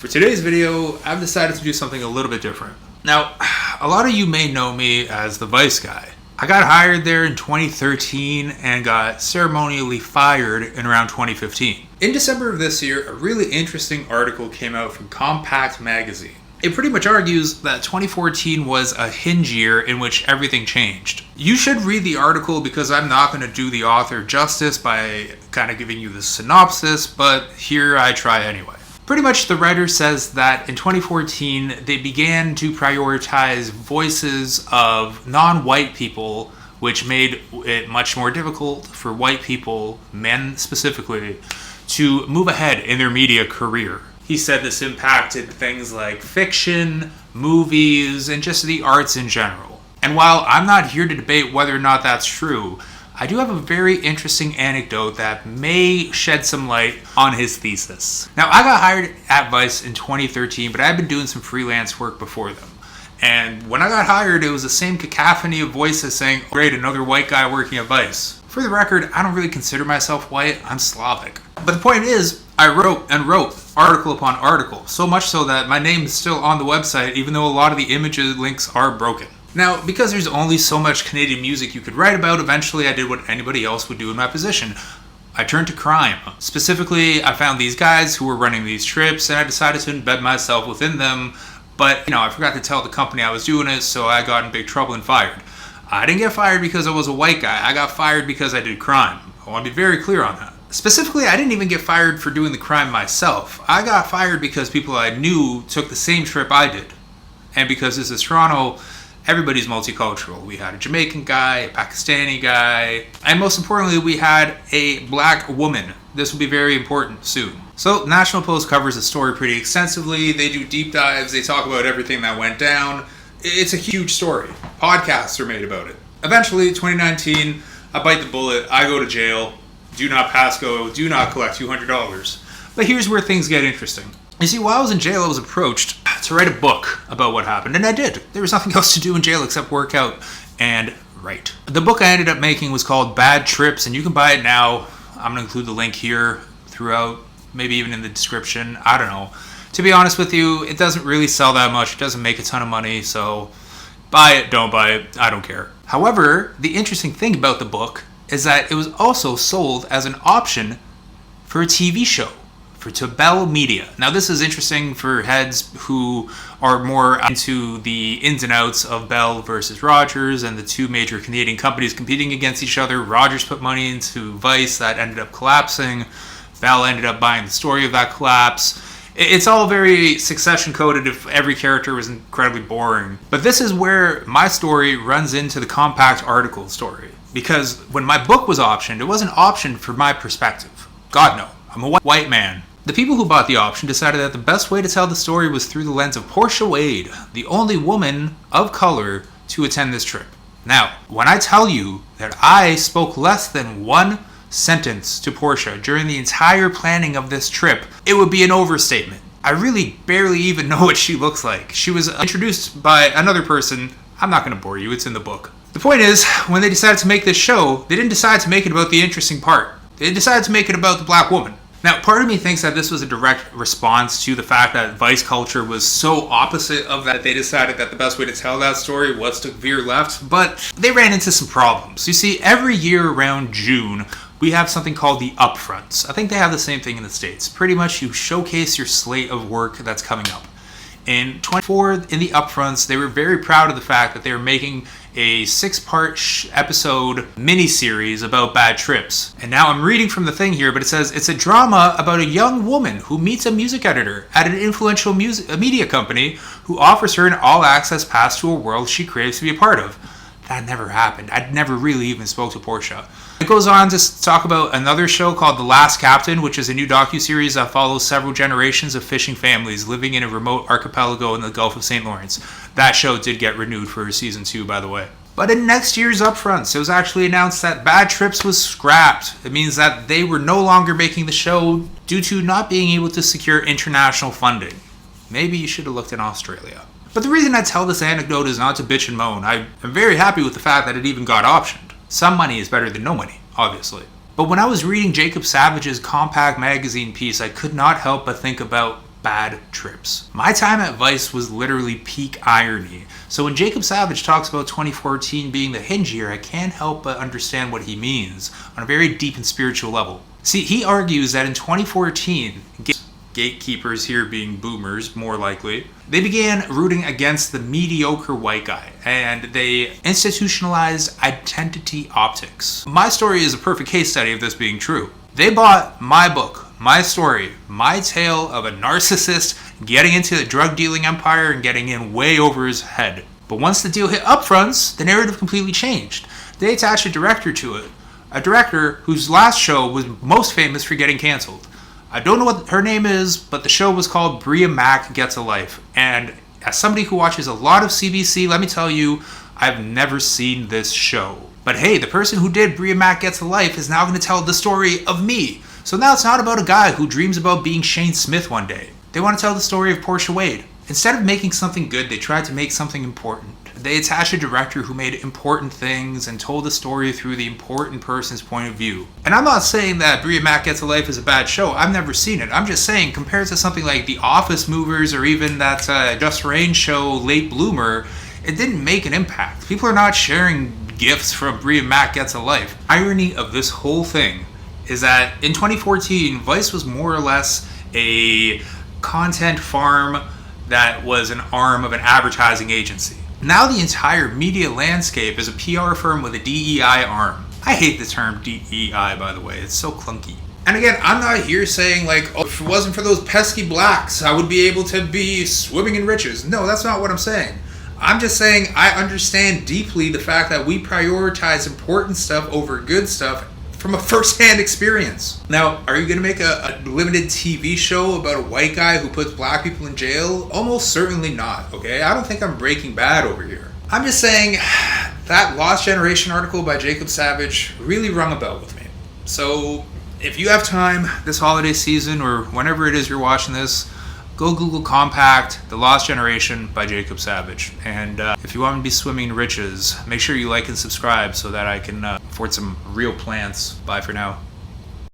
For today's video, I've decided to do something a little bit different. Now, a lot of you may know me as the Vice guy. I got hired there in 2013 and got ceremonially fired in around 2015. In December of this year, a really interesting article came out from Compact magazine. It pretty much argues that 2014 was a hinge year in which everything changed. You should read the article because I'm not going to do the author justice by kind of giving you the synopsis, but here I try anyway. Pretty much the writer says that in 2014, they began to prioritize voices of non-white people, which made it much more difficult for white people, men specifically, to move ahead in their media career. He said this impacted things like fiction, movies, and just the arts in general. And while I'm not here to debate whether or not that's true, I do have a very interesting anecdote that may shed some light on his thesis. Now, I got hired at Vice in 2013, but I've been doing some freelance work before them. And when I got hired, it was the same cacophony of voices saying, great, another white guy working at Vice. For the record, I don't really consider myself white, I'm Slavic. But the point is, I wrote article upon article, so much so that my name is still on the website, even though a lot of the images links are broken. Now, because there's only so much Canadian music you could write about, eventually I did what anybody else would do in my position. I turned to crime. Specifically, I found these guys who were running these trips, and I decided to embed myself within them. But, I forgot to tell the company I was doing it, so I got in big trouble and fired. I didn't get fired because I was a white guy. I got fired because I did crime. I want to be very clear on that. Specifically, I didn't even get fired for doing the crime myself. I got fired because people I knew took the same trip I did. And because this is Toronto, everybody's multicultural. We had a Jamaican guy, a Pakistani guy, and most importantly, we had a black woman. This will be very important soon. So, National Post covers the story pretty extensively. They do deep dives. They talk about everything that went down. It's a huge story. Podcasts are made about it. Eventually, 2019, I bite the bullet. I go to jail. Do not pass go. Do not collect $200. But here's where things get interesting. You see, while I was in jail, I was approached to write a book about what happened, and I did. There was nothing else to do in jail except work out and write. The book I ended up making was called Bad Trips, and you can buy it now. I'm going to include the link here throughout, maybe even in the description. I don't know. To be honest with you, it doesn't really sell that much. It doesn't make a ton of money, so buy it, don't buy it, I don't care. However, the interesting thing about the book is that it was also sold as an option for a TV show. To Bell Media. Now, this is interesting for heads who are more into the ins and outs of Bell versus Rogers and the two major Canadian companies competing against each other. Rogers put money into Vice that ended up collapsing. Bell ended up buying the story of that collapse. It's all very succession coded if every character was incredibly boring. But this is where my story runs into the Compact article story. Because when my book was optioned, it wasn't optioned for my perspective. God no, I'm a white man. The people who bought the option decided that the best way to tell the story was through the lens of Portia Wade, the only woman of color to attend this trip. Now, when I tell you that I spoke less than one sentence to Portia during the entire planning of this trip, it would be an overstatement. I really barely even know what she looks like. She was introduced by another person. I'm not going to bore you, it's in the book. The point is, when they decided to make this show, they didn't decide to make it about the interesting part. They decided to make it about the black woman. Now, part of me thinks that this was a direct response to the fact that Vice culture was so opposite of that, they decided that the best way to tell that story was to veer left, but they ran into some problems. You see, every year around June, we have something called the upfronts. I think they have the same thing in the States. Pretty much you showcase your slate of work that's coming up. In 24, in the upfronts, they were very proud of the fact that they were making a 6-part episode mini-series about bad trips. And now I'm reading from the thing here, but it says it's a drama about a young woman who meets a music editor at an influential media company who offers her an all-access pass to a world she craves to be a part of. That never happened. I'd never really even spoke to Portia. It goes on to talk about another show called The Last Captain, which is a new docuseries that follows several generations of fishing families living in a remote archipelago in the Gulf of St. Lawrence. That show did get renewed for season 2, by the way. But in next year's upfronts, it was actually announced that Bad Trips was scrapped. It means that they were no longer making the show due to not being able to secure international funding. Maybe you should have looked in Australia. But the reason I tell this anecdote is not to bitch and moan. I am very happy with the fact that it even got optioned. Some money is better than no money, obviously. But when I was reading Jacob Savage's Compact magazine piece, I could not help but think about bad trips. My time at Vice was literally peak irony. So when Jacob Savage talks about 2014 being the hinge year, I can't help but understand what he means on a very deep and spiritual level. See, he argues that in 2014, gatekeepers here being boomers, more likely, they began rooting against the mediocre white guy, and they institutionalized identity optics. My story is a perfect case study of this being true. They bought my book, my story, my tale of a narcissist getting into the drug dealing empire and getting in way over his head. But once the deal hit upfronts, the narrative completely changed. They attached a director to it, a director whose last show was most famous for getting canceled. I don't know what her name is, but the show was called Bria Mack Gets a Life. And as somebody who watches a lot of CBC, let me tell you, I've never seen this show. But hey, the person who did Bria Mack Gets a Life is now going to tell the story of me. So now it's not about a guy who dreams about being Shane Smith one day. They want to tell the story of Portia Wade. Instead of making something good, they tried to make something important. They attached a director who made important things and told the story through the important person's point of view. And I'm not saying that Bria Mack Gets a Life is a bad show. I've never seen it. I'm just saying, compared to something like The Office Movers or even that Just Rain show, Late Bloomer, it didn't make an impact. People are not sharing gifts from Bria Mack Gets a Life. Irony of this whole thing is that in 2014, Vice was more or less a content farm that was an arm of an advertising agency. Now the entire media landscape is a PR firm with a DEI arm. I hate the term DEI, by the way. It's so clunky. And again, I'm not here saying like, oh, if it wasn't for those pesky blacks, I would be able to be swimming in riches. No, that's not what I'm saying. I'm just saying I understand deeply the fact that we prioritize important stuff over good stuff from a first-hand experience. Now, are you going to make a limited TV show about a white guy who puts black people in jail? Almost certainly not, okay? I don't think I'm Breaking Bad over here. I'm just saying that Lost Generation article by Jacob Savage really rung a bell with me. So if you have time this holiday season or whenever it is you're watching this, go Google Compact, The Lost Generation by Jacob Savage. And if you want me to be swimming in riches, make sure you like and subscribe so that I can afford some real plants. Bye for now.